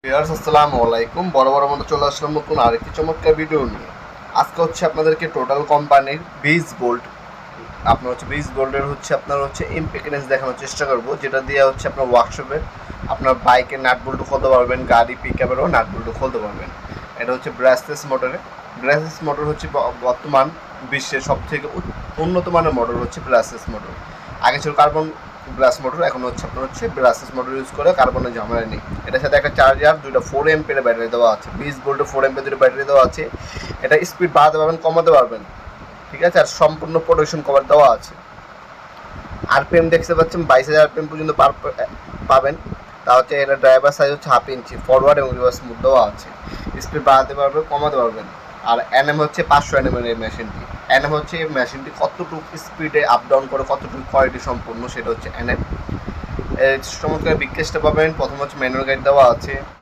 Viewers আসসালামু আলাইকুম। বড় মতো চলে আসলাম নতুন আরেকটি চমৎকার ভিডিও নিয়ে। আজকে হচ্ছে আপনাদেরকে টোটাল কোম্পানির 20 ভোল্ট আপনার 20 ভোল্টের আপনার ইম্পিডেন্স দেখানোর চেষ্টা করব, যেটা দিয়ে আপনার ওয়ার্কশপে আপনার বাইকের নাট বল্টু খুলতে পারবেন, গাড়ি পিকআপেরও নাট বল্টু খুলতে পারবেন। এটা হচ্ছে ব্রাশলেস মোটরে। ব্রাশলেস মোটর হচ্ছে বর্তমান বিশ্বের সবথেকে উন্নত মানের মোটর হচ্ছে ব্রাশলেস মোটর। আগে ছিল কার্বন ব্রাশ মোটর, এখন আপনার ব্রাশলেস মোটর ইউজ করে কার্বনের ঝামেলা নেই। এটার সাথে একটা চার্জার, দুইটা 4 এম্পিয়ারের ব্যাটারি দেওয়া আছে, 20 ভোল্টের 4 এম্পিয়ার দুটো ব্যাটারি দেওয়া আছে। এটা স্পিড বাড়াতে পারবেন, কমাতে পারবেন, ঠিক আছে। আর সম্পূর্ণ প্রোটেকশন কভার দেওয়া আছে। আরপিএম দেখতে পাচ্ছেন 22,000 আরপিএম পর্যন্ত পাবেন। তা এটা ড্রাইভার সাইজ হচ্ছে 1/2 ইঞ্চি, ফরওয়ার্ড এবং রিভার্স মুভ দেওয়া আছে। স্পিড বাড়াতে পারবেন, কমাতে পারবেন। আর এনএম হচ্ছে 500 এনএম এর এই মেশিনটি। এনএম হচ্ছে এই মেশিনটি কতটুকু স্পিডে আপ ডাউন করে, কতটুকু কোয়ালিটি সম্পূর্ণ, সেটা হচ্ছে এনএম। চমৎকার বিগ কেসটা পাবেন। প্রথম হচ্ছে ম্যানুয়াল গাইড দেওয়া আছে।